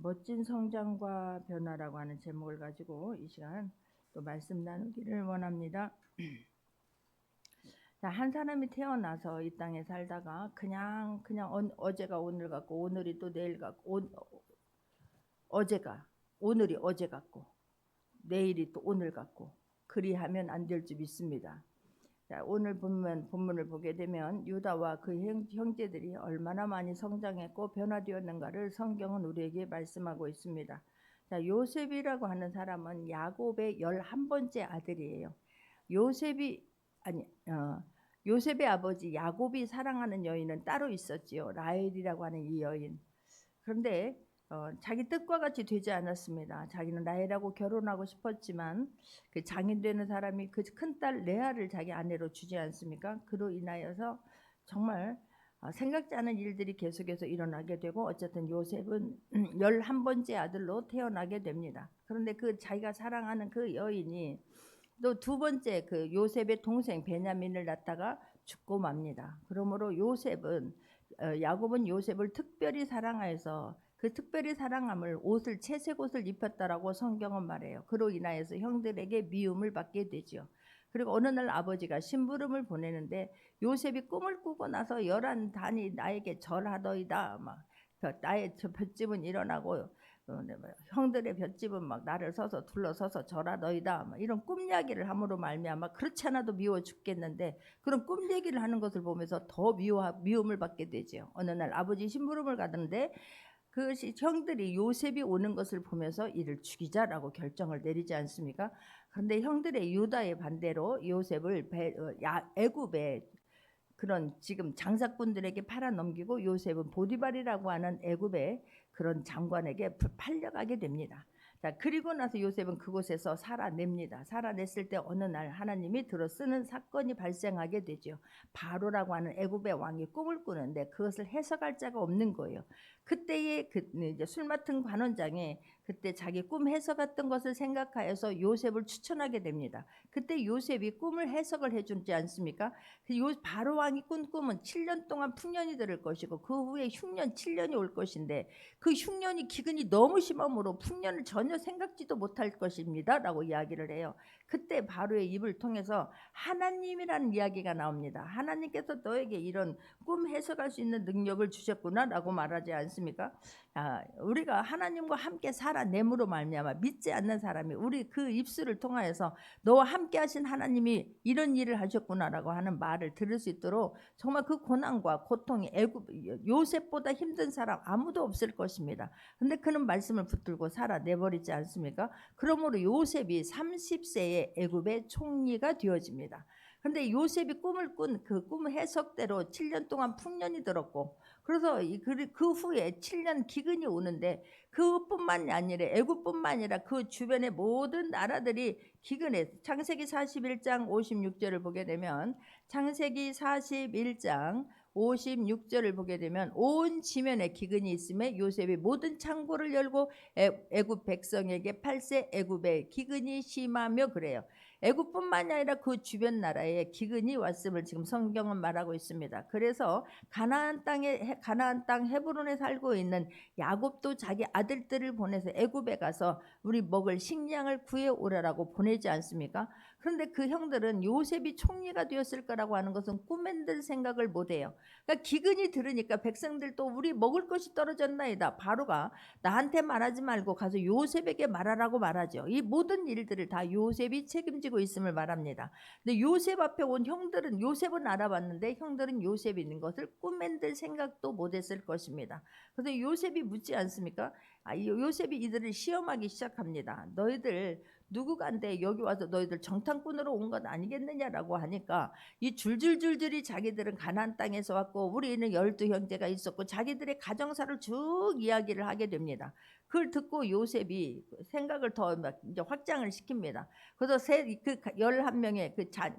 멋진 성장과 변화라고 하는 제목을 가지고 이 시간 또 말씀 나누기를 원합니다. 자, 한 사람이 태어나서 이 땅에 살다가 그냥 어제가 오늘 같고 오늘이 또 내일 같고 어제가 오늘이 어제 같고 내일이 또 오늘 같고 그리하면 안 될 줄 믿습니다. 자, 오늘 본문을 보게 되면 유다와 그 형제들이 얼마나 많이 성장했고 변화되었는가를 성경은 우리에게 말씀하고 있습니다. 자, 요셉이라고 하는 사람은 야곱의 11번째 아들이에요. 요셉의 아버지 야곱이 사랑하는 여인은 따로 있었지요. 라헬이라고 하는 이 여인. 그런데 자기 뜻과 같이 되지 않았습니다. 자기는 라헬하고 결혼하고 싶었지만 그 장인되는 사람이 그 큰딸 레아를 자기 아내로 주지 않습니까? 그로 인하여서 정말 생각지 않은 일들이 계속해서 일어나게 되고 어쨌든 요셉은 11번째 아들로 태어나게 됩니다. 그런데 그 자기가 사랑하는 그 여인이 또 두 번째 그 요셉의 동생 베냐민을 낳다가 죽고 맙니다. 그러므로 야곱은 요셉을 특별히 사랑하여서 그 특별히 사랑함을 채색 옷을 입혔다라고 성경은 말해요. 그로 인하여서 형들에게 미움을 받게 되죠. 그리고 어느 날 아버지가 심부름을 보내는데 요셉이 꿈을 꾸고 나서 11단이 나에게 절하더이다. 막 나의 볏집은 일어나고 형들의 볏집은 막 나를 둘러서서 절하더이다. 막 이런 꿈 이야기를 함으로 말미암아 그렇지 않아도 미워 죽겠는데 그런 꿈 얘기를 하는 것을 보면서 더 미움을 받게 되죠. 어느 날 아버지 심부름을 가는데 그 형들이 요셉이 오는 것을 보면서 이를 죽이자라고 결정을 내리지 않습니까? 그런데 형들의 유다의 반대로 요셉을 애굽에 그런 지금 장사꾼들에게 팔아 넘기고 요셉은 보디발이라고 하는 애굽의 그런 장관에게 팔려가게 됩니다. 자, 그리고 나서 요셉은 그곳에서 살아냅니다. 살아냈을 때 어느 날 하나님이 들어 쓰는 사건이 발생하게 되죠. 바로라고 하는 애굽의 왕이 꿈을 꾸는데 그것을 해석할 자가 없는 거예요. 그때의 이제 술 맡은 관원장이 그때 자기 꿈 해석했던 것을 생각하여서 요셉을 추천하게 됩니다. 그때 요셉이 꿈을 해석을 해주지 않습니까? 바로 왕이 꾼 꿈은 7년 동안 풍년이 들을 것이고 그 후에 흉년 7년이 올 것인데 그 흉년이 기근이 너무 심함으로 풍년을 전혀 생각지도 못할 것입니다 라고 이야기를 해요. 그때 바로의 입을 통해서 하나님이라는 이야기가 나옵니다. 하나님께서 너에게 이런 꿈 해석할 수 있는 능력을 주셨구나 라고 말하지 않습니까? 우리가 하나님과 함께 살아냄으로 말미암아 믿지 않는 사람이 우리 그 입술을 통하여서 너와 함께 하신 하나님이 이런 일을 하셨구나라고 하는 말을 들을 수 있도록 정말 그 고난과 고통이 요셉보다 힘든 사람 아무도 없을 것입니다. 근데 그는 말씀을 붙들고 살아내버리지 않습니까? 그러므로 요셉이 30세에 애굽의 총리가 되어집니다. 근데 요셉이 꿈을 꾼 그 꿈 해석대로 7년 동안 풍년이 들었고 그래서 그 후에 7년 기근이 오는데 그뿐만이 아니라 애굽뿐만 아니라 그 주변의 모든 나라들이 기근에 창세기 41장 56절을 보게 되면 창세기 41장 56절을 보게 되면 온 지면에 기근이 있음에 요셉이 모든 창고를 열고 애굽 백성에게 팔세 애굽에 기근이 심하며 그래요. 애굽뿐만이 아니라 그 주변 나라에 기근이 왔음을 지금 성경은 말하고 있습니다. 그래서 가나안 땅 헤브론에 살고 있는 야곱도 자기 아들들을 보내서 애굽에 가서 우리 먹을 식량을 구해 오라라고 보내지 않습니까? 그런데 그 형들은 요셉이 총리가 되었을 거라고 하는 것은 꿈엔들 생각을 못해요. 그러니까 기근이 들으니까 백성들도 우리 먹을 것이 떨어졌나이다. 바로가 나한테 말하지 말고 가서 요셉에게 말하라고 말하죠. 이 모든 일들을 다 요셉이 책임지고 있음을 말합니다. 근데 요셉 앞에 온 형들은 요셉은 알아봤는데 형들은 요셉이 있는 것을 꿈엔들 생각도 못했을 것입니다. 그래서 요셉이 묻지 않습니까? 요셉이 이들을 시험하기 시작합니다. 너희들 누구간데 여기 와서 너희들 정탐꾼으로 온 것 아니겠느냐라고 하니까 이 줄줄줄줄이 자기들은 가나안 땅에서 왔고 우리는 12형제가 있었고 자기들의 가정사를 쭉 이야기를 하게 됩니다. 그걸 듣고 요셉이 생각을 더 이제 확장을 시킵니다. 그래서 그 11명의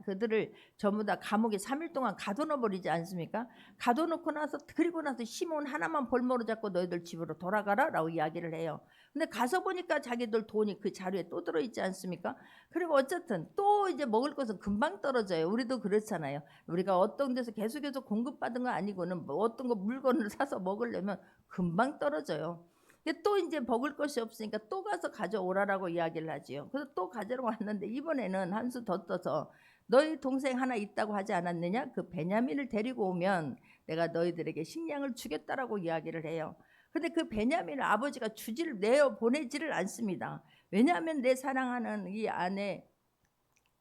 그들을 전부 다 감옥에 3일 동안 가둬놓아 버리지 않습니까? 가둬놓고 나서 그리고 나서 시몬 하나만 볼모로 잡고 너희들 집으로 돌아가라 라고 이야기를 해요. 근데 가서 보니까 자기들 돈이 그 자루에 또 들어있지 않습니까? 그리고 어쨌든 또 이제 먹을 것은 금방 떨어져요. 우리도 그렇잖아요. 우리가 어떤 데서 계속해서 공급받은 거 아니고는 뭐 어떤 거 물건을 사서 먹으려면 금방 떨어져요. 근데 또 이제 먹을 것이 없으니까 또 가서 가져오라라고 이야기를 하지요. 그래서 또 가져러 왔는데 이번에는 한 수 더 떠서 너희 동생 하나 있다고 하지 않았느냐? 그 베냐민을 데리고 오면 내가 너희들에게 식량을 주겠다라고 이야기를 해요. 근데 그 베냐민을 아버지가 주지를 내어 보내지를 않습니다. 왜냐하면 내 사랑하는 이 아내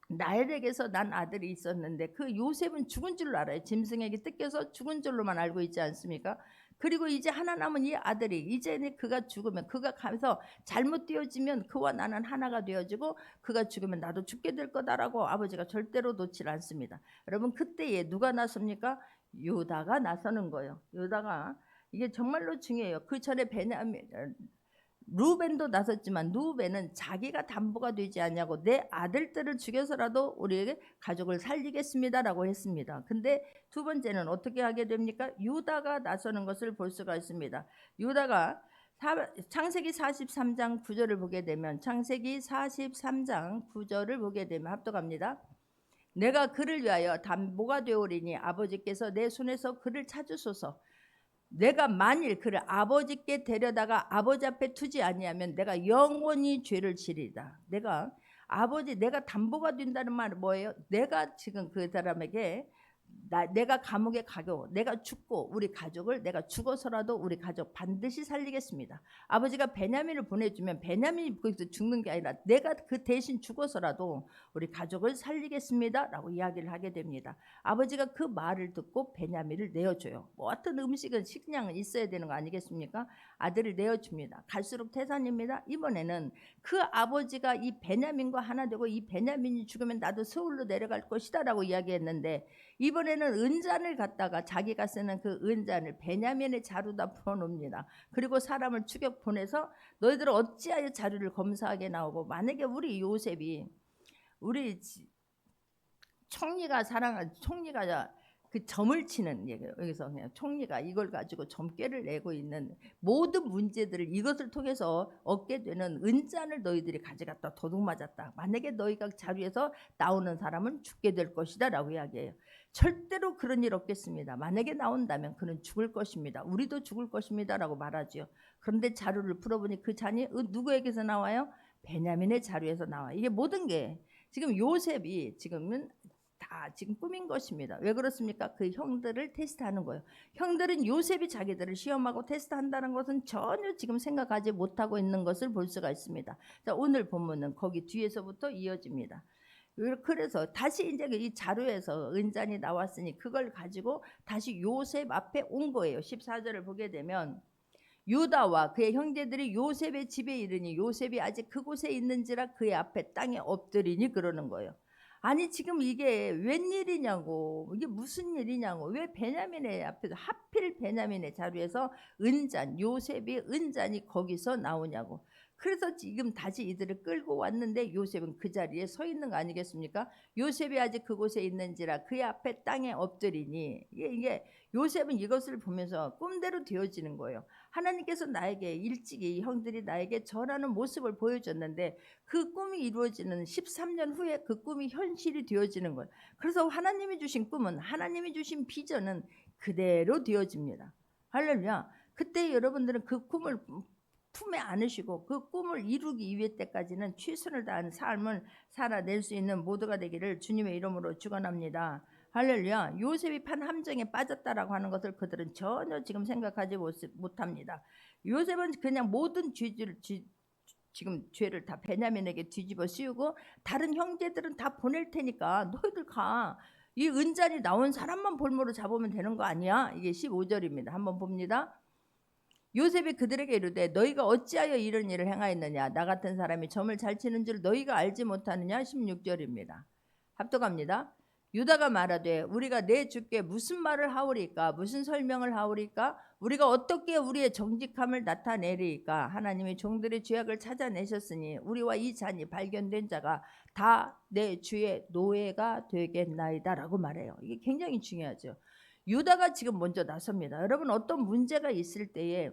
라헬에게서 난 아들이 있었는데 그 요셉은 죽은 줄로 알아요. 짐승에게 뜯겨서 죽은 줄로만 알고 있지 않습니까? 그리고 이제 하나 남은 이 아들이 이제는 그가 죽으면 그가 가면서 잘못 되어지면 그와 나는 하나가 되어지고 그가 죽으면 나도 죽게 될 거다라고 아버지가 절대로 놓지 않습니다. 여러분 그때에 누가 나섭니까? 유다가 나서는 거예요. 유다가 이게 정말로 중요해요. 그 전에 베냐민 루벤도 나섰지만 루벤은 자기가 담보가 되지 않냐고 내 아들들을 죽여서라도 우리에게 가족을 살리겠습니다라고 했습니다. 근데 두 번째는 어떻게 하게 됩니까? 유다가 나서는 것을 볼 수가 있습니다. 유다가 창세기 43장 9절을 보게 되면 창세기 43장 9절을 보게 되면 합독합니다. 내가 그를 위하여 담보가 되오리니 아버지께서 내 손에서 그를 찾으소서. 내가 만일 그를 아버지께 데려다가 아버지 앞에 두지 아니하면 내가 영원히 죄를 지리다. 내가 담보가 된다는 말은 뭐예요? 내가 지금 그 사람에게 내가 감옥에 가고 내가 죽고 우리 가족을 내가 죽어서라도 우리 가족 반드시 살리겠습니다. 아버지가 베냐민을 보내주면 베냐민이 거기서 죽는 게 아니라 내가 그 대신 죽어서라도 우리 가족을 살리겠습니다 라고 이야기를 하게 됩니다. 아버지가 그 말을 듣고 베냐민을 내어줘요. 뭐 어떤 음식은 식량은 있어야 되는 거 아니겠습니까? 아들을 내어줍니다. 갈수록 태산입니다. 이번에는 그 아버지가 이 베냐민과 하나 되고 이 베냐민이 죽으면 나도 서울로 내려갈 것이다 라고 이야기했는데 이번에는 은잔을 갖다가 자기가 쓰는 그 은잔을 베냐민의 자루다 풀어놓습니다. 그리고 사람을 추격 보내서 너희들은 어찌하여 자루를 검사하게 나오고 만약에 우리 요셉이 우리 총리가 그 점을 치는 여기서 그냥 총리가 이걸 가지고 점괘를 내고 있는 모든 문제들을 이것을 통해서 얻게 되는 은잔을 너희들이 가져갔다 도둑맞았다. 만약에 너희가 자루에서 나오는 사람은 죽게 될 것이다 라고 이야기해요. 절대로 그런 일 없겠습니다. 만약에 나온다면 그는 죽을 것입니다. 우리도 죽을 것입니다 라고 말하죠. 그런데 자루를 풀어보니 그 잔이 누구에게서 나와요? 베냐민의 자루에서 나와요. 이게 모든 게 지금 요셉이 지금은 다 지금 꾸민 것입니다. 왜 그렇습니까? 그 형들을 테스트하는 거예요. 형들은 요셉이 자기들을 시험하고 테스트한다는 것은 전혀 지금 생각하지 못하고 있는 것을 볼 수가 있습니다. 자, 오늘 본문은 거기 뒤에서부터 이어집니다. 그래서 다시 이제 이 자루에서 은잔이 나왔으니 그걸 가지고 다시 요셉 앞에 온 거예요. 14절을 보게 되면 유다와 그의 형제들이 요셉의 집에 이르니 요셉이 아직 그곳에 있는지라 그의 앞에 땅에 엎드리니 그러는 거예요. 아니 지금 이게 웬일이냐고, 이게 무슨 일이냐고, 왜 베냐민의 앞에서 하필 베냐민의 자루에서 은잔, 요셉의 은잔이 거기서 나오냐고. 그래서 지금 다시 이들을 끌고 왔는데 요셉은 그 자리에 서 있는 거 아니겠습니까? 요셉이 아직 그곳에 있는지라 그의 앞에 땅에 엎드리니 이게 요셉은 이것을 보면서 꿈대로 되어지는 거예요. 하나님께서 나에게 일찍이 형들이 나에게 전하는 모습을 보여줬는데 그 꿈이 이루어지는 13년 후에 그 꿈이 현실이 되어지는 거예요. 그래서 하나님이 주신 꿈은, 하나님이 주신 비전은 그대로 되어집니다. 할렐루야. 그때 여러분들은 그 꿈을 품에 안으시고 그 꿈을 이루기 위해 때까지는 최선을 다하는 삶을 살아낼 수 있는 모두가 되기를 주님의 이름으로 축원합니다. 할렐루야. 요셉이 판 함정에 빠졌다라고 하는 것을 그들은 전혀 지금 생각하지 못합니다. 요셉은 그냥 모든 지금 죄를 다 베냐민에게 뒤집어 씌우고 다른 형제들은 다 보낼 테니까 너희들 가. 이 은잔이 나온 사람만 볼모로 잡으면 되는 거 아니야? 이게 15절입니다. 한번 봅니다. 요셉이 그들에게 이르되 너희가 어찌하여 이런 일을 행하였느냐? 나 같은 사람이 점을 잘 치는 줄 너희가 알지 못하느냐? 16절입니다. 합독합니다. 유다가 말하되 우리가 내 주께 무슨 말을 하오리까? 무슨 설명을 하오리까? 우리가 어떻게 우리의 정직함을 나타내리까? 하나님이 종들의 죄악을 찾아내셨으니 우리와 이 잔이 발견된 자가 다 내 주의 노예가 되겠나이다 라고 말해요. 이게 굉장히 중요하죠. 유다가 지금 먼저 나섭니다. 여러분 어떤 문제가 있을 때에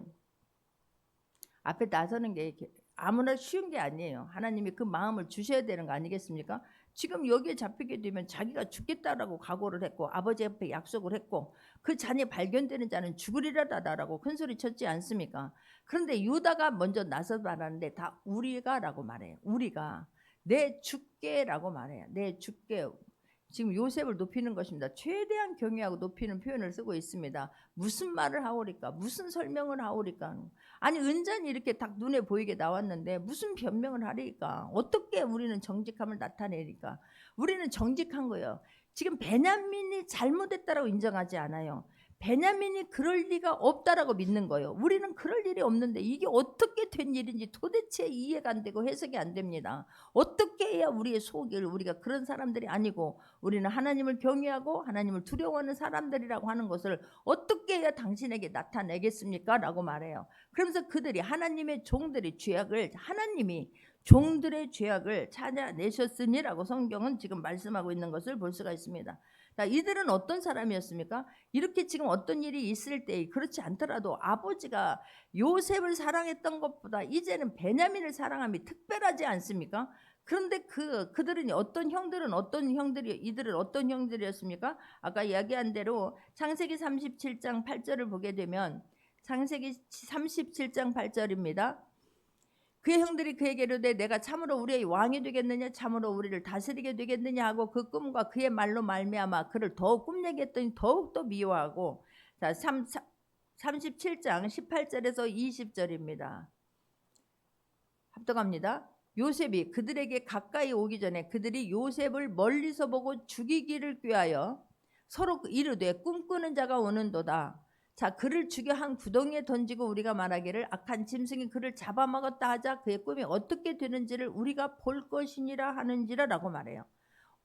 앞에 나서는 게 아무나 쉬운 게 아니에요. 하나님이 그 마음을 주셔야 되는 거 아니겠습니까? 지금 여기에 잡히게 되면 자기가 죽겠다라고 각오를 했고 아버지 앞에 약속을 했고 그 잔이 발견되는 자는 죽으리라다라고 큰 소리 쳤지 않습니까? 그런데 유다가 먼저 나서 말하는데 다 우리가라고 말해요. 우리가 내 죽게라고 말해요. 내 죽게. 지금 요셉을 높이는 것입니다. 최대한 경외하고 높이는 표현을 쓰고 있습니다. 무슨 말을 하오리까? 무슨 설명을 하오리까? 아니 은잔이 이렇게 딱 눈에 보이게 나왔는데 무슨 변명을 하리까? 어떻게 우리는 정직함을 나타내리까? 우리는 정직한 거예요. 지금 베냐민이 잘못했다라고 인정하지 않아요. 베냐민이 그럴 리가 없다라고 믿는 거예요. 우리는 그럴 일이 없는데 이게 어떻게 된 일인지 도대체 이해가 안 되고 해석이 안 됩니다. 어떻게 해야 우리의 속을, 우리가 그런 사람들이 아니고 우리는 하나님을 경외하고 하나님을 두려워하는 사람들이라고 하는 것을 어떻게 해야 당신에게 나타내겠습니까? 라고 말해요. 그러면서 그들이 하나님의 종들의 죄악을 하나님이 종들의 죄악을 찾아내셨으니라고 성경은 지금 말씀하고 있는 것을 볼 수가 있습니다. 자, 이들은 어떤 사람이었습니까? 이렇게 지금 어떤 일이 있을 때 그렇지 않더라도 아버지가 요셉을 사랑했던 것보다 이제는 베냐민을 사랑함이 특별하지 않습니까? 그런데 그들은 어떤 형들이 이들은 어떤 형들이었습니까? 아까 이야기한 대로 창세기 37장 8절을 보게 되면 창세기 37장 8절입니다. 그의 형들이 그에게 이르되 내가 참으로 우리의 왕이 되겠느냐 참으로 우리를 다스리게 되겠느냐 하고 그 꿈과 그의 말로 말미암아 그를 더욱 꿈내게 했더니 더욱더 미워하고. 자, 37장 18절에서 20절입니다. 합독합니다. 요셉이 그들에게 가까이 오기 전에 그들이 요셉을 멀리서 보고 죽이기를 꾀하여 서로 이르되 꿈꾸는 자가 오는도다. 자, 그를 죽여 한 구덩이에 던지고 우리가 말하기를 악한 짐승이 그를 잡아먹었다 하자 그의 꿈이 어떻게 되는지를 우리가 볼 것이니라 하는지라 라고 말해요.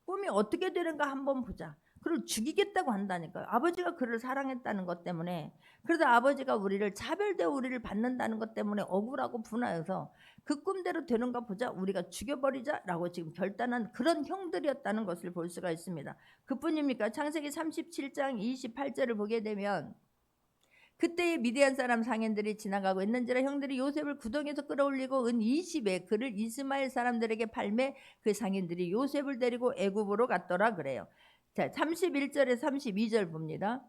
꿈이 어떻게 되는가 한번 보자. 그를 죽이겠다고 한다니까요. 아버지가 그를 사랑했다는 것 때문에. 그래서 아버지가 우리를 차별되어 우리를 받는다는 것 때문에 억울하고 분하여서 그 꿈대로 되는가 보자, 우리가 죽여버리자라고 지금 결단한 그런 형들이었다는 것을 볼 수가 있습니다. 그뿐입니까? 창세기 37장 28절을 보게 되면 그때의 미디안 사람 상인들이 지나가고 있는지라 형들이 요셉을 구덩이에서 끌어올리고 은 20에 그를 이스마엘 사람들에게 팔매 그 상인들이 요셉을 데리고 애굽으로 갔더라 그래요. 자, 31절에 32절 봅니다.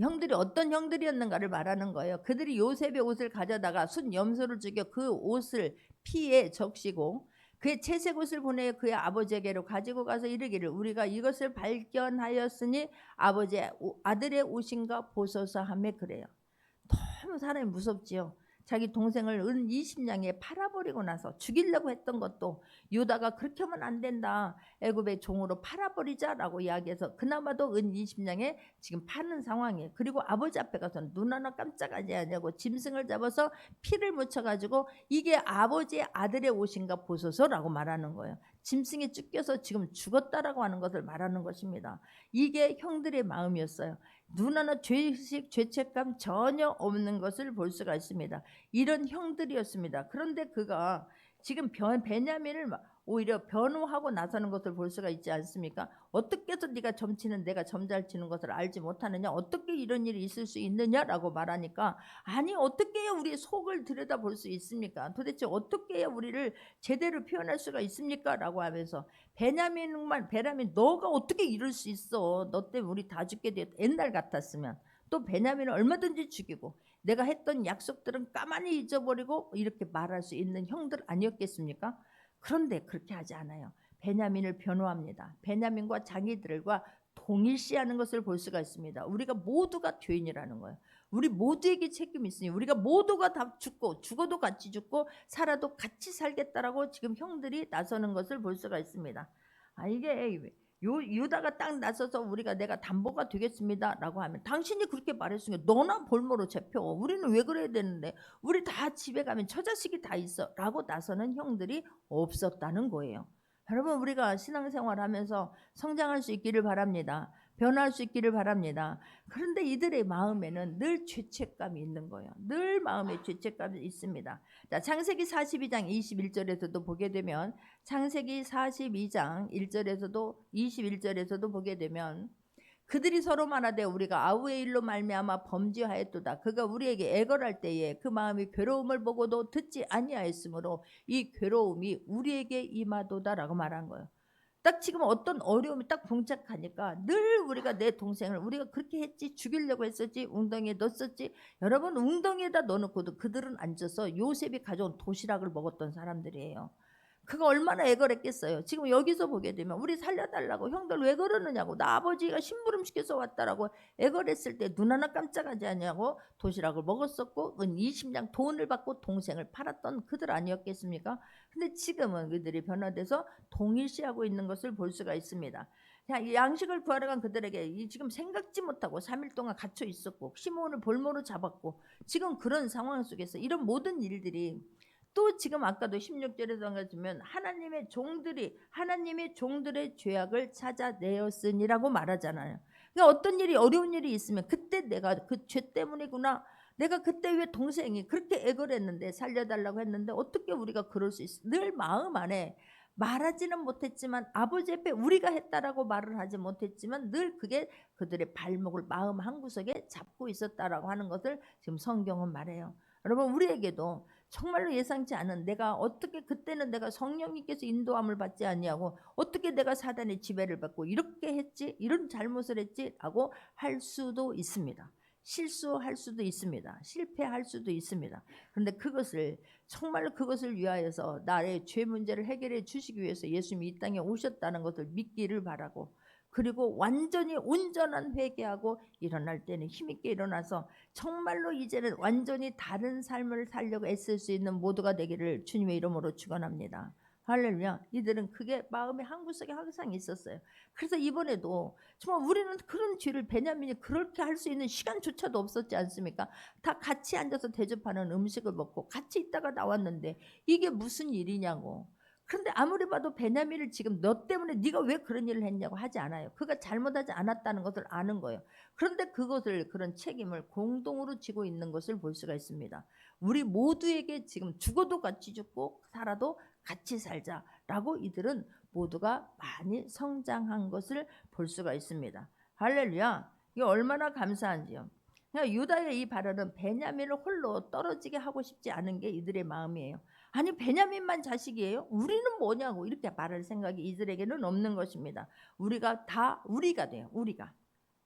형들이 어떤 형들이었는가를 말하는 거예요. 그들이 요셉의 옷을 가져다가 순 염소를 죽여 그 옷을 피에 적시고 그의 채색 옷을 보내어 그의 아버지에게로 가지고 가서 이르기를 우리가 이것을 발견하였으니 아버지의 아들의 옷인가 보소서 하며 그래요. 너무 사람이 무섭지요. 자기 동생을 은 20냥에 팔아버리고 나서 죽이려고 했던 것도 유다가 그렇게 하면 안 된다. 애굽의 종으로 팔아버리자라고 이야기해서 그나마도 은 20냥에 지금 파는 상황이에요. 그리고 아버지 앞에 가서 눈 하나 깜짝하지 않냐고 짐승을 잡아서 피를 묻혀가지고 이게 아버지의 아들의 옷인가 보소서라고 말하는 거예요. 짐승이 쫓겨서 지금 죽었다라고 하는 것을 말하는 것입니다. 이게 형들의 마음이었어요. 눈 하나 죄의식, 죄책감 전혀 없는 것을 볼 수가 있습니다. 이런 형들이었습니다. 그런데 그가 지금 베냐민을 오히려 변호하고 나서는 것을 볼 수가 있지 않습니까? 어떻게 해서 네가 점치는 내가 점 잘 치는 것을 알지 못하느냐? 어떻게 이런 일이 있을 수 있느냐라고 말하니까 아니 어떻게 해야 우리의 속을 들여다볼 수 있습니까? 도대체 어떻게 해야 우리를 제대로 표현할 수가 있습니까? 라고 하면서 베냐민 너가 어떻게 이럴 수 있어? 너 때문에 우리 다 죽게 됐다. 옛날 같았으면 또 베냐민을 얼마든지 죽이고 내가 했던 약속들은 까마니 잊어버리고 이렇게 말할 수 있는 형들 아니었겠습니까? 그런데 그렇게 하지 않아요. 베냐민을 변호합니다. 베냐민과 자기들과 동일시하는 것을 볼 수가 있습니다. 우리가 모두가 죄인이라는 거예요. 우리 모두에게 책임이 있으니 우리가 모두가 다 죽고 죽어도 같이 죽고 살아도 같이 살겠다라고 지금 형들이 나서는 것을 볼 수가 있습니다. 이게 유다가 딱 나서서 우리가 내가 담보가 되겠습니다 라고 하면 당신이 그렇게 말했으니까 너나 볼모로 잡혀. 우리는 왜 그래야 되는데 우리 다 집에 가면 처자식이 다 있어 라고 나서는 형들이 없었다는 거예요. 여러분 우리가 신앙생활 하면서 성장할 수 있기를 바랍니다. 변할 수 있기를 바랍니다. 그런데 이들의 마음에는 늘 죄책감이 있는 거예요. 늘 마음에 죄책감이 있습니다. 자, 창세기 42장 21절에서도 보게 되면 창세기 42장 1절에서도 21절에서도 보게 되면 그들이 서로 말하되 우리가 아우의 일로 말미암아 범죄하였도다. 그가 우리에게 애걸할 때에 그 마음이 괴로움을 보고도 듣지 아니하였으므로 이 괴로움이 우리에게 임하도다라고 말한 거예요. 딱 지금 어떤 어려움이 딱 봉착하니까 늘 우리가 내 동생을 우리가 그렇게 했지, 죽이려고 했었지, 웅덩이에 넣었었지. 여러분, 웅덩이에다 넣어놓고도 그들은 앉아서 요셉이 가져온 도시락을 먹었던 사람들이에요. 그거 얼마나 애걸했겠어요. 지금 여기서 보게 되면 우리 살려달라고, 형들 왜 그러느냐고, 나 아버지가 심부름 시켜서 왔다라고 애걸했을 때 눈 하나 깜짝하지 않냐고 도시락을 먹었었고 은 20냥 돈을 받고 동생을 팔았던 그들 아니었겠습니까? 근데 지금은 그들이 변화돼서 동일시하고 있는 것을 볼 수가 있습니다. 이 양식을 구하러 간 그들에게 지금 생각지 못하고 3일 동안 갇혀 있었고 시몬을 볼모로 잡았고, 지금 그런 상황 속에서 이런 모든 일들이 또 지금 아까도 16절에서 가지면 하나님의 종들이 하나님의 종들의 죄악을 찾아내었으니라고 말하잖아요. 그러니까 어떤 일이, 어려운 일이 있으면 그때 내가 그 죄 때문이구나, 내가 그때 왜 동생이 그렇게 애걸했는데 살려달라고 했는데 어떻게 우리가 그럴 수 있어. 늘 마음 안에 말하지는 못했지만, 아버지 앞에 우리가 했다라고 말을 하지 못했지만 늘 그게 그들의 발목을 마음 한구석에 잡고 있었다라고 하는 것을 지금 성경은 말해요. 여러분, 우리에게도 정말로 예상치 않은, 내가 어떻게 그때는 내가 성령님께서 인도함을 받지 아니하고 어떻게 내가 사단의 지배를 받고 이렇게 했지, 이런 잘못을 했지 라고 할 수도 있습니다. 실수할 수도 있습니다. 실패할 수도 있습니다. 그런데 그것을 정말로 그것을 위하여서 나의 죄 문제를 해결해 주시기 위해서 예수님이 이 땅에 오셨다는 것을 믿기를 바라고, 그리고 완전히 온전한 회개하고 일어날 때는 힘있게 일어나서 정말로 이제는 완전히 다른 삶을 살려고 애쓸 수 있는 모두가 되기를 주님의 이름으로 축원합니다. 할렐루야. 이들은 그게 마음의 한구석에 항상 있었어요. 그래서 이번에도 정말 우리는 그런 죄를, 베냐민이 그렇게 할 수 있는 시간조차도 없었지 않습니까? 다 같이 앉아서 대접하는 음식을 먹고 같이 있다가 나왔는데 이게 무슨 일이냐고. 그런데 아무리 봐도 베냐민을 지금 너 때문에 네가 왜 그런 일을 했냐고 하지 않아요. 그가 잘못하지 않았다는 것을 아는 거예요. 그런데 그것을, 그런 책임을 공동으로 지고 있는 것을 볼 수가 있습니다. 우리 모두에게 지금 죽어도 같이 죽고 살아도 같이 살자라고 이들은 모두가 많이 성장한 것을 볼 수가 있습니다. 할렐루야. 이게 얼마나 감사한지요. 그러니까 유다의 이 발언은 베냐민을 홀로 떨어지게 하고 싶지 않은 게 이들의 마음이에요. 아니, 베냐민만 자식이에요? 우리는 뭐냐고 이렇게 말할 생각이 이들에게는 없는 것입니다. 우리가 다 우리가 돼요. 우리가.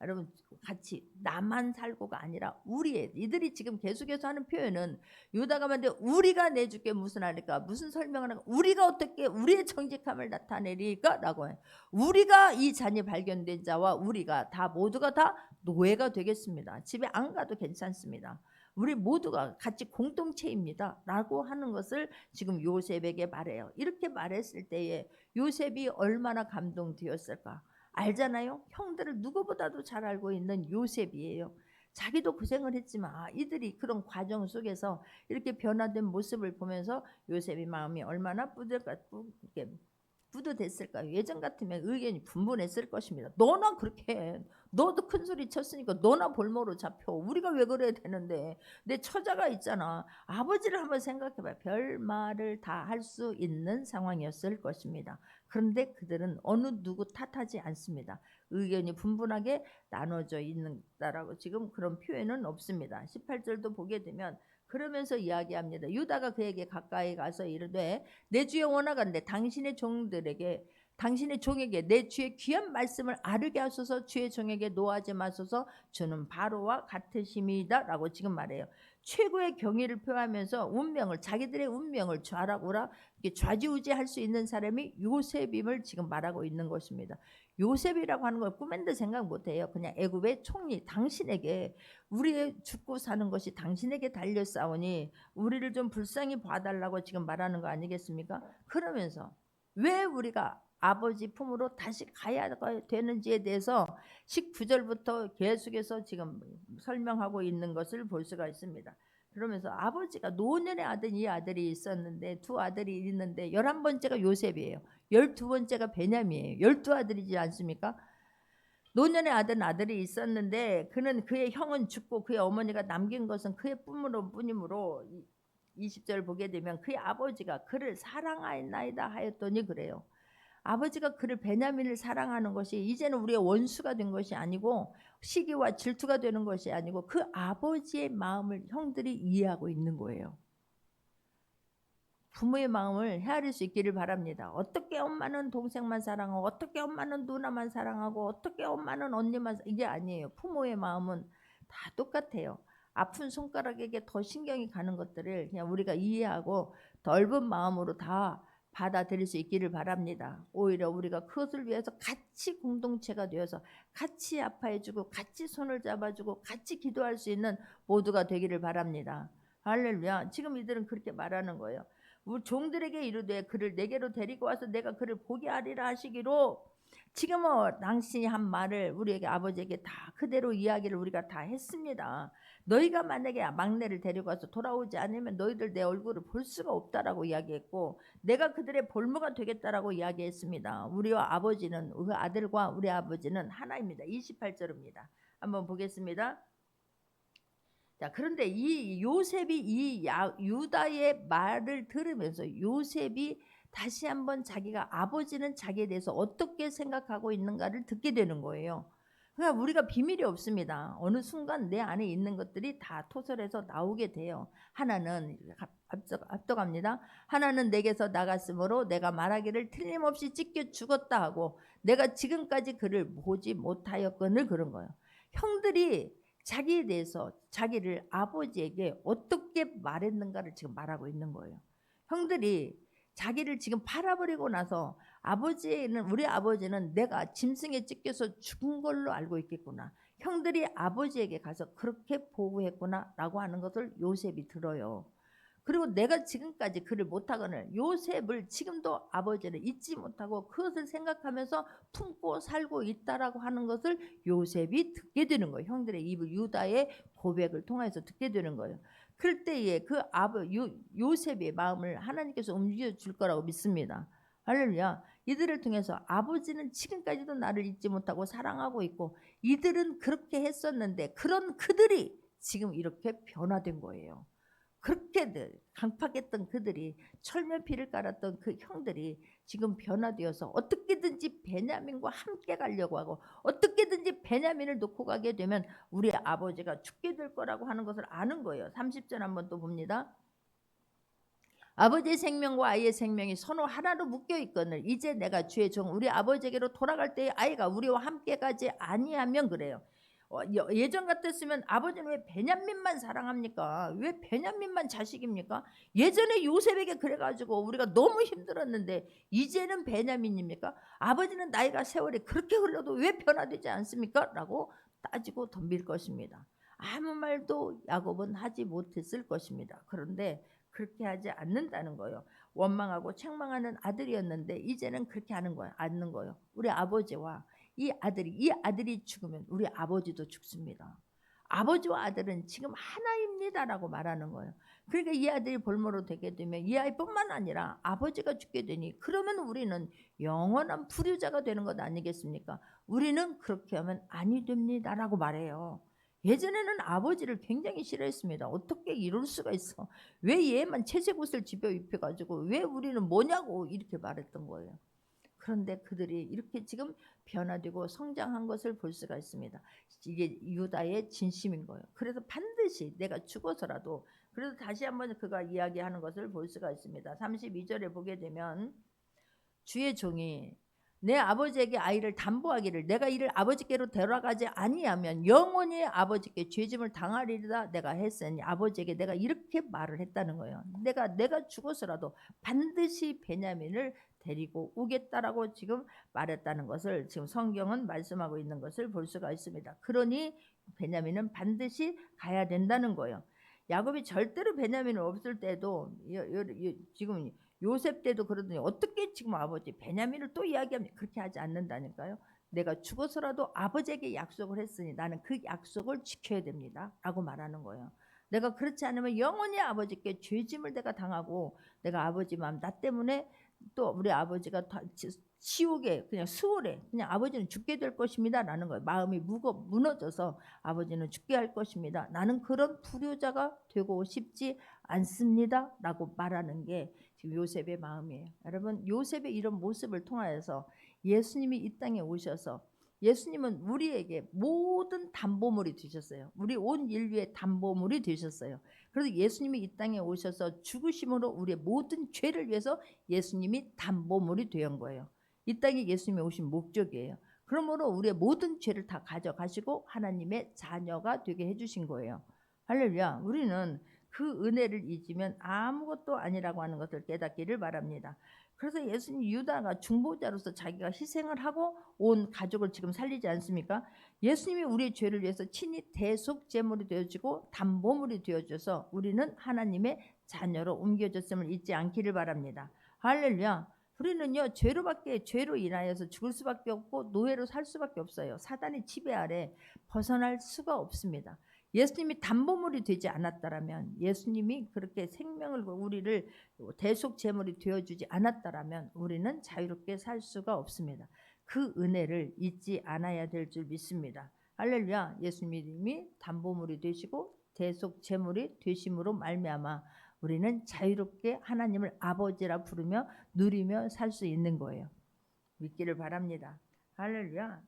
여러분, 같이 나만 살고가 아니라 우리의, 이들이 지금 계속해서 하는 표현은 유다가 만데 우리가 내줄게 무슨 하니까, 무슨 설명을 하니까, 우리가 어떻게 우리의 정직함을 나타내리까 라고 해요. 우리가 이 잔이 발견된 자와 우리가 다 모두가 다 노예가 되겠습니다. 집에 안 가도 괜찮습니다. 우리 모두가 같이 공동체입니다 라고 하는 것을 지금 요셉에게 말해요. 이렇게 말했을 때에 요셉이 얼마나 감동되었을까. 알잖아요. 형들을 누구보다도 잘 알고 있는 요셉이에요. 자기도 고생을 했지만 이들이 그런 과정 속에서 이렇게 변화된 모습을 보면서 요셉의 마음이 얼마나 뿌듯했을까요? 예전 같으면 의견이 분분했을 것입니다. 너나 그렇게 해. 너도 큰 소리 쳤으니까 너나 볼모로 잡혀. 우리가 왜 그래야 되는데. 내 처자가 있잖아. 아버지를 한번 생각해봐요. 별 말을 다 할 수 있는 상황이었을 것입니다. 그런데 그들은 어느 누구 탓하지 않습니다. 의견이 분분하게 나눠져 있다라고 지금 그런 표현은 없습니다. 18절도 보게 되면 그러면서 이야기합니다. 유다가 그에게 가까이 가서 이르되 내 주여 원하건대 당신의 종에게 내 주의 귀한 말씀을 아르게 하소서. 주의 종에게 노하지 마소서. 주는 바로와 같으심이다 라고 지금 말해요. 최고의 경의를 표하면서 운명을, 자기들의 운명을 좌락우락 좌지우지할 수 있는 사람이 요셉임을 지금 말하고 있는 것입니다. 요셉이라고 하는 걸 꿈에도 생각 못해요. 그냥 애굽의 총리, 당신에게, 우리의 죽고 사는 것이 당신에게 달려싸우니 우리를 좀 불쌍히 봐달라고 지금 말하는 거 아니겠습니까? 그러면서 왜 우리가 아버지 품으로 다시 가야 되는지에 대해서 19절부터 계속해서 지금 설명하고 있는 것을 볼 수가 있습니다. 그러면서 아버지가 노년의 아들, 이 아들이 있었는데, 두 아들이 있는데 11번째가 요셉이에요. 12번째가 베냐민이에요. 12아들이지 않습니까? 노년의 아들이 있었는데 그는, 그의 형은 죽고 그의 어머니가 남긴 것은 그의 뿐이므로 20절 보게 되면 그의 아버지가 그를 사랑하였나이다 하였더니 그래요. 아버지가 그를 베냐민을 사랑하는 것이 이제는 우리의 원수가 된 것이 아니고 시기와 질투가 되는 것이 아니고 그 아버지의 마음을 형들이 이해하고 있는 거예요. 부모의 마음을 헤아릴 수 있기를 바랍니다. 어떻게 엄마는 동생만 사랑하고 어떻게 엄마는 누나만 사랑하고 어떻게 엄마는 언니만 이게 아니에요. 부모의 마음은 다 똑같아요. 아픈 손가락에게 더 신경이 가는 것들을 그냥 우리가 이해하고 넓은 마음으로 다 받아들일 수 있기를 바랍니다. 오히려 우리가 그것을 위해서 같이 공동체가 되어서 같이 아파해주고 같이 손을 잡아주고 같이 기도할 수 있는 모두가 되기를 바랍니다. 할렐루야. 지금 이들은 그렇게 말하는 거예요. 우리 종들에게 이르되 그를 내게로 데리고 와서 내가 그를 보게 하리라 하시기로. 지금은 당신이 한 말을 우리에게 아버지에게 다 그대로 이야기를 우리가 다 했습니다. 너희가 만약에 막내를 데리고 와서 돌아오지 않으면 너희들 내 얼굴을 볼 수가 없다라고 이야기했고 내가 그들의 볼모가 되겠다라고 이야기했습니다. 우리와 아버지는 그 아들과 우리 아버지는 하나입니다. 28절입니다. 한번 보겠습니다. 자, 그런데 이 요셉이 유다의 말을 들으면서 요셉이 다시 한번 자기가 아버지는 자기에 대해서 어떻게 생각하고 있는가를 듣게 되는 거예요. 그러니까 우리가 비밀이 없습니다. 어느 순간 내 안에 있는 것들이 다 토설해서 나오게 돼요. 하나는 앞서갑니다. 하나는 내게서 나갔으므로 내가 말하기를 틀림없이 찢겨 죽었다 하고 내가 지금까지 그를 보지 못하였거늘 그런 거예요. 형들이 자기에 대해서 자기를 아버지에게 어떻게 말했는가를 지금 말하고 있는 거예요. 형들이 자기를 지금 팔아버리고 나서 우리 아버지는 내가 짐승에 찢겨서 죽은 걸로 알고 있겠구나. 형들이 아버지에게 가서 그렇게 보고했구나 라고 하는 것을 요셉이 들어요. 그리고 내가 지금까지 그를 못하거늘 요셉을 지금도 아버지를 잊지 못하고 그것을 생각하면서 품고 살고 있다라고 하는 것을 요셉이 듣게 되는 거예요. 형들의 입을 유다의 고백을 통해서 듣게 되는 거예요. 그럴 때에 요셉의 마음을 하나님께서 움직여 줄 거라고 믿습니다. 할렐루야. 이들을 통해서 아버지는 지금까지도 나를 잊지 못하고 사랑하고 있고 이들은 그렇게 했었는데 그런 그들이 지금 이렇게 변화된 거예요. 그렇게 강팍했던 그들이 철면피를 깔았던 그 형들이 지금 변화되어서 어떻게든지 베냐민과 함께 가려고 하고 어떻게든지 베냐민을 놓고 가게 되면 우리 아버지가 죽게 될 거라고 하는 것을 아는 거예요. 30절 한번 또 봅니다. 아버지의 생명과 아이의 생명이 서로 하나로 묶여 있거늘 이제 내가 주의 종 우리 아버지에게로 돌아갈 때에 아이가 우리와 함께 가지 아니하면 그래요. 예전 같았으면 아버지는 왜 베냐민만 사랑합니까? 왜 베냐민만 자식입니까? 예전에 요셉에게 그래가지고 우리가 너무 힘들었는데 이제는 베냐민입니까? 아버지는 나이가 세월이 그렇게 흘러도 왜 변화되지 않습니까? 라고 따지고 덤빌 것입니다. 아무 말도 야곱은 하지 못했을 것입니다. 그런데 그렇게 하지 않는다는 거예요. 원망하고 책망하는 아들이었는데 이제는 그렇게 하는 거예요. 않는 거예요. 우리 아버지와 이 아들이 죽으면 우리 아버지도 죽습니다. 아버지와 아들은 지금 하나입니다라고 말하는 거예요. 그러니까 이 아들이 볼모로 되게 되면 이 아이뿐만 아니라 아버지가 죽게 되니 그러면 우리는 영원한 불효자가 되는 것 아니겠습니까? 우리는 그렇게 하면 아니 됩니다라고 말해요. 예전에는 아버지를 굉장히 싫어했습니다. 어떻게 이럴 수가 있어? 왜 얘만 채색옷을 집어 입혀가지고 왜 우리는 뭐냐고 이렇게 말했던 거예요. 그런데 그들이 이렇게 지금 변화되고 성장한 것을 볼 수가 있습니다. 이게 유다의 진심인 거예요. 그래서 반드시 내가 죽어서라도 그래서 다시 한번 그가 이야기하는 것을 볼 수가 있습니다. 32절에 보게 되면 주의 종이 내 아버지에게 아이를 담보하기를 내가 이를 아버지께로 데려가지 아니하면 영원히 아버지께 죄짐을 당하리라 내가 했으니 아버지에게 내가 이렇게 말을 했다는 거예요. 내가 죽어서라도 반드시 베냐민을 데리고 오겠다라고 지금 말했다는 것을 지금 성경은 말씀하고 있는 것을 볼 수가 있습니다. 그러니 베냐민은 반드시 가야 된다는 거예요. 야곱이 절대로 베냐민은 없을 때도 지금 요셉 때도 그러더니 어떻게 지금 아버지 베냐민을 또 이야기하면 그렇게 하지 않는다니까요. 내가 죽어서라도 아버지에게 약속을 했으니 나는 그 약속을 지켜야 됩니다 라고 말하는 거예요. 내가 그렇지 않으면 영원히 아버지께 죄짐을 내가 당하고 내가 아버지 마음 나 때문에 또 우리 아버지가 지옥에 그냥 수월해. 그냥 아버지는 죽게 될 것입니다라는 거예요. 마음이 무너져서 아버지는 죽게 할 것입니다. 나는 그런 불효자가 되고 싶지 않습니다라고 말하는 게 지금 요셉의 마음이에요. 여러분, 요셉의 이런 모습을 통하여서 예수님이 이 땅에 오셔서 예수님은 우리에게 모든 담보물이 되셨어요. 우리 온 인류의 담보물이 되셨어요. 그래서 예수님이 이 땅에 오셔서 죽으심으로 우리의 모든 죄를 위해서 예수님이 담보물이 되은 거예요. 이 땅에 예수님이 오신 목적이에요. 그러므로 우리의 모든 죄를 다 가져가시고 하나님의 자녀가 되게 해주신 거예요. 할렐루야. 우리는 그 은혜를 잊으면 아무것도 아니라고 하는 것을 깨닫기를 바랍니다. 그래서 예수님 유다가 중보자로서 자기가 희생을 하고 온 가족을 지금 살리지 않습니까? 예수님이 우리의 죄를 위해서 친히 대속 제물이 되어지고 담보물이 되어져서 우리는 하나님의 자녀로 옮겨졌음을 잊지 않기를 바랍니다. 할렐루야. 우리는요 죄로 인하여서 죽을 수밖에 없고 노예로 살 수밖에 없어요. 사단의 지배 아래 벗어날 수가 없습니다. 예수님이 담보물이 되지 않았다라면, 예수님이 그렇게 생명을 우리를 대속 제물이 되어주지 않았다라면 우리는 자유롭게 살 수가 없습니다. 그 은혜를 잊지 않아야 될 줄 믿습니다. 할렐루야. 예수님이 담보물이 되시고 대속 제물이 되심으로 말미암아 우리는 자유롭게 하나님을 아버지라 부르며 누리며 살 수 있는 거예요. 믿기를 바랍니다. 할렐루야.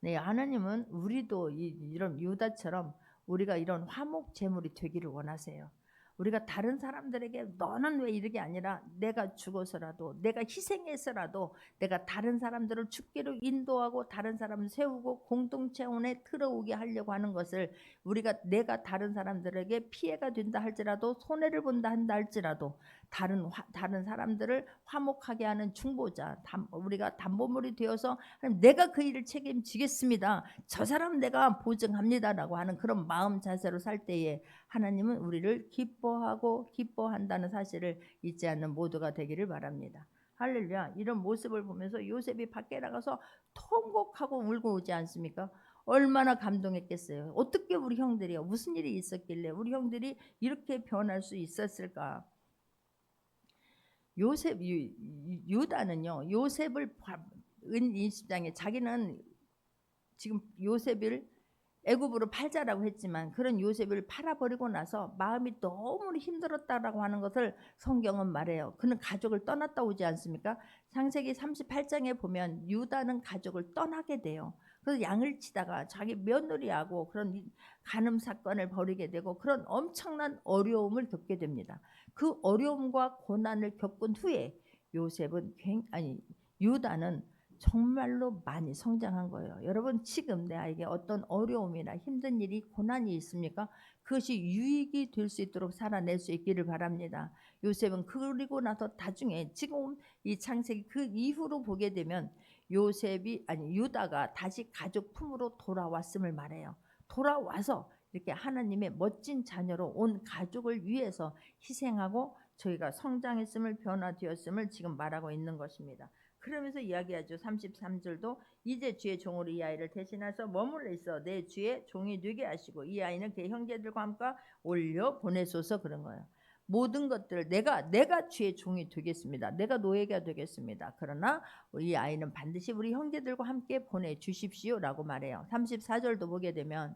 네, 하나님은 우리도 이런 유다처럼 우리가 이런 화목 제물이 되기를 원하세요. 우리가 다른 사람들에게 너는 왜 이렇게 아니라 내가 죽어서라도 내가 희생해서라도 내가 다른 사람들을 죽기로 인도하고 다른 사람을 세우고 공동체 안에 들어오게 하려고 하는 것을 내가 다른 사람들에게 피해가 된다 할지라도 손해를 본다 한다 할지라도 다른 사람들을 화목하게 하는 중보자, 우리가 담보물이 되어서 내가 그 일을 책임지겠습니다. 저 사람 내가 보증합니다라고 하는 그런 마음 자세로 살 때에 하나님은 우리를 기뻐하고 기뻐한다는 사실을 잊지 않는 모두가 되기를 바랍니다. 할렐루야. 이런 모습을 보면서 요셉이 밖에 나가서 통곡하고 울고 오지 않습니까? 얼마나 감동했겠어요. 어떻게 우리 형들이요, 무슨 일이 있었길래 우리 형들이 이렇게 변할 수 있었을까? 유다는요 요셉을 은 20장에 자기는 지금 요셉을 애굽으로 팔자라고 했지만 그런 요셉을 팔아버리고 나서 마음이 너무 힘들었다라고 하는 것을 성경은 말해요. 그는 가족을 떠났다 오지 않습니까? 창세기 38장에 보면 유다는 가족을 떠나게 돼요. 그래서 양을 치다가 자기 며느리하고 그런 간음 사건을 벌이게 되고 그런 엄청난 어려움을 겪게 됩니다. 그 어려움과 고난을 겪은 후에 유다는 정말로 많이 성장한 거예요. 여러분, 지금 내게 어떤 어려움이나 힘든 일이 고난이 있습니까? 그것이 유익이 될 수 있도록 살아낼 수 있기를 바랍니다. 요셉은 그리고 나서 나중에 지금 이 창세기 그 이후로 보게 되면 유다가 다시 가족 품으로 돌아왔음을 말해요. 돌아와서 이렇게 하나님의 멋진 자녀로 온 가족을 위해서 희생하고 저희가 성장했음을 변화되었음을 지금 말하고 있는 것입니다. 그러면서 이야기하죠. 33절도 이제 주의 종으로 이 아이를 대신해서 머물러 있어 내 주의 종이 되게 하시고 이 아이는 그의 형제들과 함께 올려 보내소서. 그런 거예요. 모든 것들을 내가 주의 종이 되겠습니다. 내가 노예가 되겠습니다. 그러나 이 아이는 반드시 우리 형제들과 함께 보내주십시오라고 말해요. 34절도 보게 되면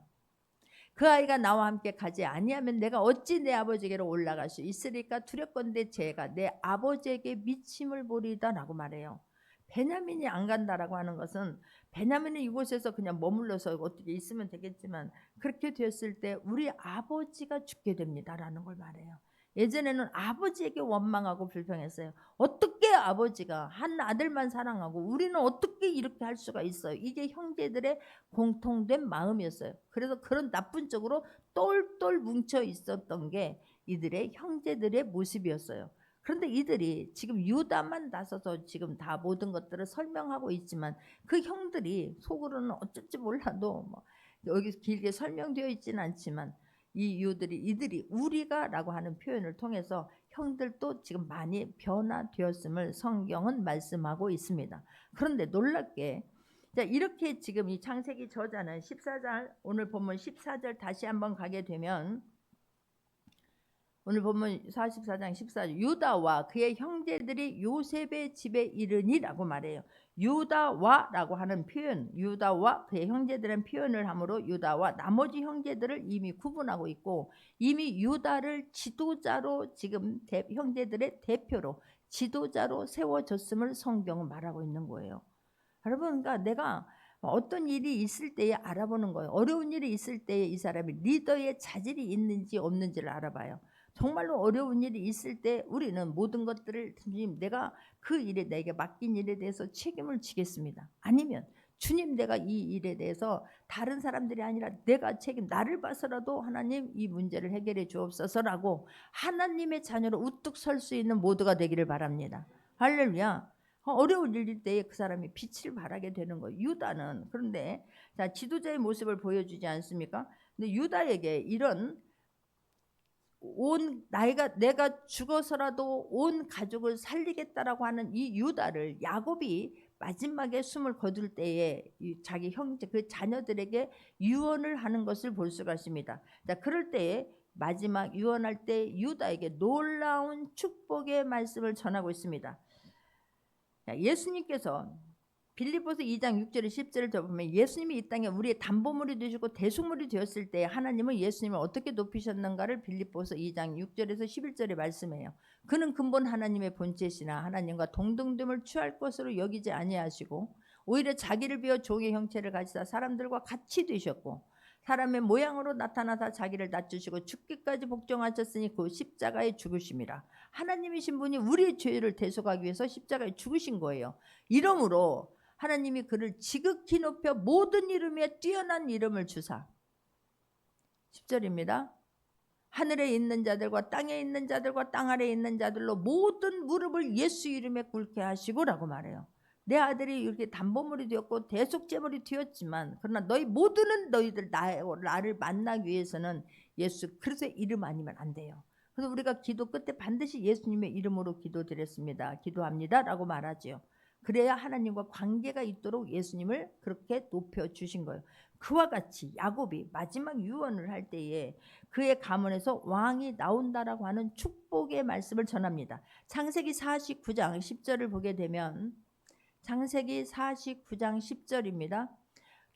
그 아이가 나와 함께 가지 아니하면 내가 어찌 내 아버지에게로 올라갈 수 있으리까 두렵건대 제가 내 아버지에게 미침을 보리다라고 말해요. 베냐민이 안 간다라고 하는 것은 베냐민이 이곳에서 그냥 머물러서 어떻게 있으면 되겠지만 그렇게 되었을 때 우리 아버지가 죽게 됩니다라는 걸 말해요. 예전에는 아버지에게 원망하고 불평했어요. 어떻게 아버지가 한 아들만 사랑하고 우리는 어떻게 이렇게 할 수가 있어요. 이게 형제들의 공통된 마음이었어요. 그래서 그런 나쁜 쪽으로 똘똘 뭉쳐 있었던 게 이들의 형제들의 모습이었어요. 그런데 이들이 지금 유다만 나서서 지금 다 모든 것들을 설명하고 있지만 그 형들이 속으로는 어쩔지 몰라도 여기 길게 설명되어 있지는 않지만 이들이 우리가라고 하는 표현을 통해서 형들도 지금 많이 변화되었음을 성경은 말씀하고 있습니다. 그런데 놀랍게 자, 이렇게 지금 이 창세기 저자는 14절 오늘 본문 14절 다시 한번 가게 되면 오늘 보면 44장 14절 유다와 그의 형제들이 요셉의 집에 이르니라고 말해요. 유다와라고 하는 표현, 유다와 그의 형제들은 표현을 함으로 유다와 나머지 형제들을 이미 구분하고 있고, 이미 유다를 지도자로 지금 형제들의 대표로 지도자로 세워졌음을 성경은 말하고 있는 거예요. 여러분, 그러니까 내가 어떤 일이 있을 때에 알아보는 거예요. 어려운 일이 있을 때에 이 사람이 리더의 자질이 있는지 없는지를 알아봐요. 정말로 어려운 일이 있을 때 우리는 모든 것들을 주님, 내가 그 일에 내게 맡긴 일에 대해서 책임을 지겠습니다. 아니면 주님, 내가 이 일에 대해서 다른 사람들이 아니라 내가 나를 봐서라도 하나님 이 문제를 해결해 주옵소서라고 하나님의 자녀로 우뚝 설 수 있는 모두가 되기를 바랍니다. 할렐루야. 어려운 일일 때에 그 사람이 빛을 발하게 되는 거예요. 유다는. 그런데 자, 지도자의 모습을 보여주지 않습니까? 근데 유다에게 이런 내가 죽어서라도 온 가족을 살리겠다라고 하는 이 유다를 야곱이 마지막에 숨을 거둘 때에 자기 형제 그 자녀들에게 유언을 하는 것을 볼 수가 있습니다. 자, 그럴 때에 마지막 유언할 때 유다에게 놀라운 축복의 말씀을 전하고 있습니다. 자, 예수님께서 빌립보서 2장 6절에 10절을 보면 예수님이 이 땅에 우리의 담보물이 되시고 대속물이 되었을 때 하나님은 예수님을 어떻게 높이셨는가를 빌립보서 2장 6절에서 11절에 말씀해요. 그는 근본 하나님의 본체시나 하나님과 동등됨을 취할 것으로 여기지 아니하시고 오히려 자기를 비워 종의 형체를 가지사 사람들과 같이 되셨고 사람의 모양으로 나타나사 자기를 낮추시고 죽기까지 복종하셨으니 그 십자가에 죽으심이라. 하나님이신 분이 우리의 죄를 대속하기 위해서 십자가에 죽으신 거예요. 이러므로 하나님이 그를 지극히 높여 모든 이름에 뛰어난 이름을 주사 10절입니다. 하늘에 있는 자들과 땅에 있는 자들과 땅 아래에 있는 자들로 모든 무릎을 예수 이름에 꿇게 하시고 라고 말해요. 내 아들이 이렇게 담보물이 되었고 대속제물이 되었지만 그러나 모두는 너희들 나를 만나기 위해서는 예수 그리스도의 이름 아니면 안 돼요. 그래서 우리가 기도 끝에 반드시 예수님의 이름으로 기도드렸습니다. 기도합니다 라고 말하죠. 그래야 하나님과 관계가 있도록 예수님을 그렇게 높여주신 거예요. 그와 같이 야곱이 마지막 유언을 할 때에 그의 가문에서 왕이 나온다라고 하는 축복의 말씀을 전합니다. 창세기 49장 10절을 보게 되면 창세기 49장 10절입니다.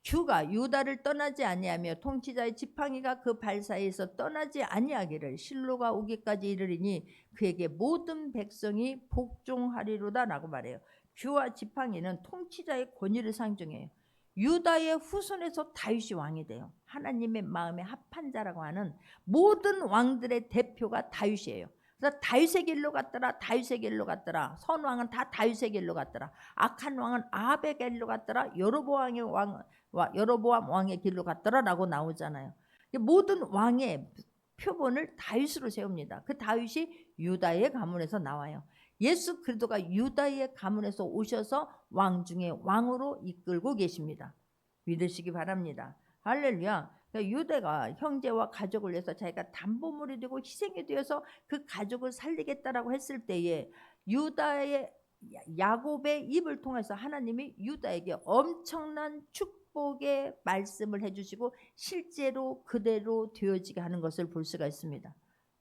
주가 유다를 떠나지 아니하며 통치자의 지팡이가 그 발 사이에서 떠나지 아니하기를 실로가 오기까지 이르리니 그에게 모든 백성이 복종하리로다 라고 말해요. 주와 지팡이는 통치자의 권위를 상징해요. 유다의 후손에서 다윗이 왕이 돼요. 하나님의 마음에 합한 자라고 하는 모든 왕들의 대표가 다윗이에요. 그래서 다윗의 길로 갔더라. 다윗의 길로 갔더라. 선왕은 다 다윗의 길로 갔더라. 악한 왕은 아합의 길로 갔더라. 여로보암 왕의 길로 갔더라라고 나오잖아요. 모든 왕의 표본을 다윗으로 세웁니다. 그 다윗이 유다의 가문에서 나와요. 예수 그리스도가 유다의 가문에서 오셔서 왕 중에 왕으로 이끌고 계십니다. 믿으시기 바랍니다. 할렐루야. 그러니까 유다가 형제와 가족을 위해서 자기가 담보물이 되고 희생이 되어서 그 가족을 살리겠다라고 했을 때에 유다의 야곱의 입을 통해서 하나님이 유다에게 엄청난 축복의 말씀을 해주시고 실제로 그대로 되어지게 하는 것을 볼 수가 있습니다.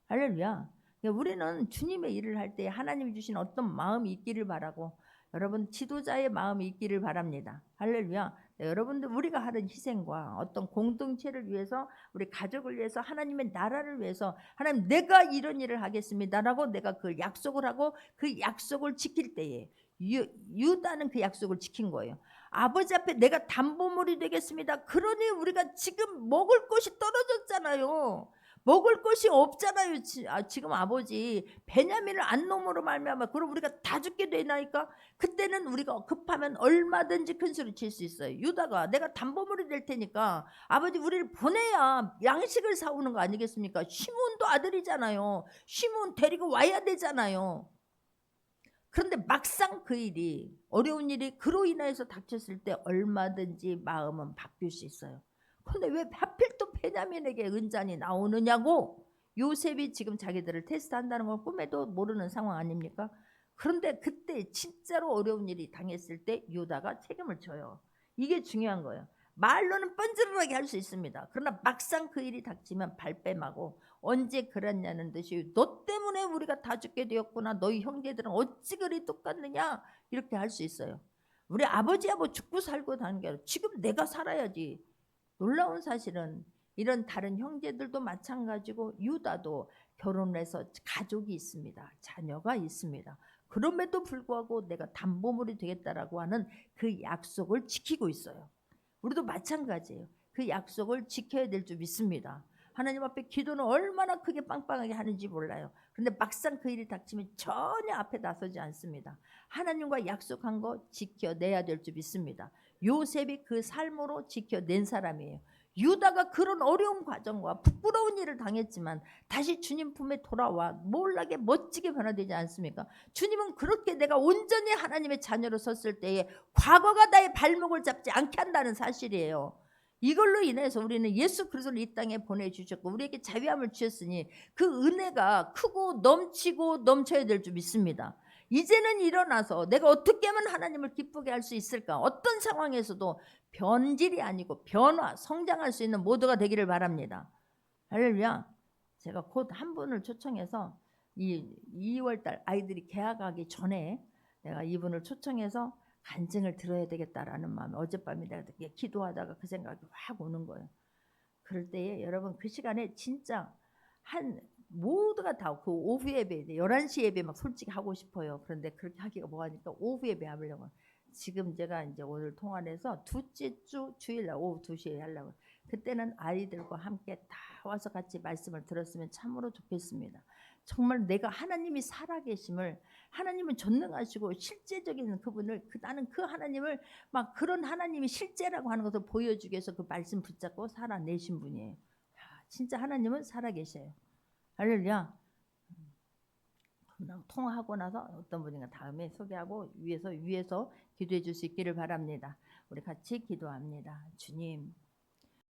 할렐루야. 우리는 주님의 일을 할 때 하나님이 주신 어떤 마음이 있기를 바라고 여러분 지도자의 마음이 있기를 바랍니다. 할렐루야. 여러분들 우리가 하는 희생과 어떤 공동체를 위해서 우리 가족을 위해서 하나님의 나라를 위해서 하나님 내가 이런 일을 하겠습니다라고 내가 그 약속을 하고 그 약속을 지킬 때에 유다는 그 약속을 지킨 거예요. 아버지 앞에 내가 담보물이 되겠습니다. 그러니 우리가 지금 먹을 것이 떨어졌잖아요. 먹을 것이 없잖아요. 지금 아버지 베냐민을 안 놈으로 말미암아 그럼 우리가 다 죽게 되나이까? 그때는 우리가 급하면 얼마든지 큰 소리 칠 수 있어요. 유다가 내가 담보물이 될 테니까 아버지 우리를 보내야 양식을 사오는 거 아니겠습니까? 시몬도 아들이잖아요. 시몬 데리고 와야 되잖아요. 그런데 막상 그 일이 어려운 일이 그로 인해서 닥쳤을 때 얼마든지 마음은 바뀔 수 있어요. 그런데 왜 하필 또 베냐민에게 은잔이 나오느냐고 요셉이 지금 자기들을 테스트한다는 걸 꿈에도 모르는 상황 아닙니까? 그런데 그때 진짜로 어려운 일이 당했을 때 유다가 책임을 져요. 이게 중요한 거예요. 말로는 뻔질하게 할 수 있습니다. 그러나 막상 그 일이 닥치면 발뺌하고 언제 그랬냐는 듯이 너 때문에 우리가 다 죽게 되었구나. 너희 형제들은 어찌 그리 똑같느냐 이렇게 할 수 있어요. 우리 아버지야 뭐 죽고 살고 다는 게 아니라 지금 내가 살아야지. 놀라운 사실은 이런 다른 형제들도 마찬가지고 유다도 결혼해서 가족이 있습니다. 자녀가 있습니다. 그럼에도 불구하고 내가 담보물이 되겠다라고 하는 그 약속을 지키고 있어요. 우리도 마찬가지예요. 그 약속을 지켜야 될 줄 믿습니다. 하나님 앞에 기도는 얼마나 크게 빵빵하게 하는지 몰라요. 그런데 막상 그 일이 닥치면 전혀 앞에 나서지 않습니다. 하나님과 약속한 거 지켜내야 될 줄 믿습니다. 요셉이 그 삶으로 지켜낸 사람이에요. 유다가 그런 어려운 과정과 부끄러운 일을 당했지만 다시 주님 품에 돌아와 몰라게 멋지게 변화되지 않습니까? 주님은 그렇게 내가 온전히 하나님의 자녀로 섰을 때에 과거가 나의 발목을 잡지 않게 한다는 사실이에요. 이걸로 인해서 우리는 예수 그리스도를 이 땅에 보내주셨고 우리에게 자유함을 주셨으니 그 은혜가 크고 넘치고 넘쳐야 될 줄 믿습니다. 이제는 일어나서 내가 어떻게 하면 하나님을 기쁘게 할 수 있을까? 어떤 상황에서도 변질이 아니고 변화, 성장할 수 있는 모두가 되기를 바랍니다. 할렐루야. 제가 곧 한 분을 초청해서 이 2월달 아이들이 개학하기 전에 내가 이분을 초청해서 간증을 들어야 되겠다라는 마음에 어젯밤에 내가 기도하다가 그 생각이 확 오는 거예요. 그럴 때에 여러분 그 시간에 진짜 한 모두가 다 그 오후 예배 11시 예배 막 솔직히 하고 싶어요. 그런데 그렇게 하기가 뭐하니까 오후 예배 하려고. 지금 제가 이제 오늘 통화해서 둘째 주 주일날 오후 2시에 하려고. 그때는 아이들과 함께 다 와서 같이 말씀을 들었으면 참으로 좋겠습니다. 정말 내가 하나님이 살아계심을, 하나님은 전능하시고 실제적인 그분을 나는 그 하나님을 막 그런 하나님이 실제라고 하는 것을 보여주기 위해서 그 말씀 붙잡고 살아내신 분이에요. 진짜 하나님은 살아계셔요. 할렐루야. 통화하고 나서 어떤 분인가 다음에 소개하고 위에서 기도해 줄 수 있기를 바랍니다. 우리 같이 기도합니다. 주님,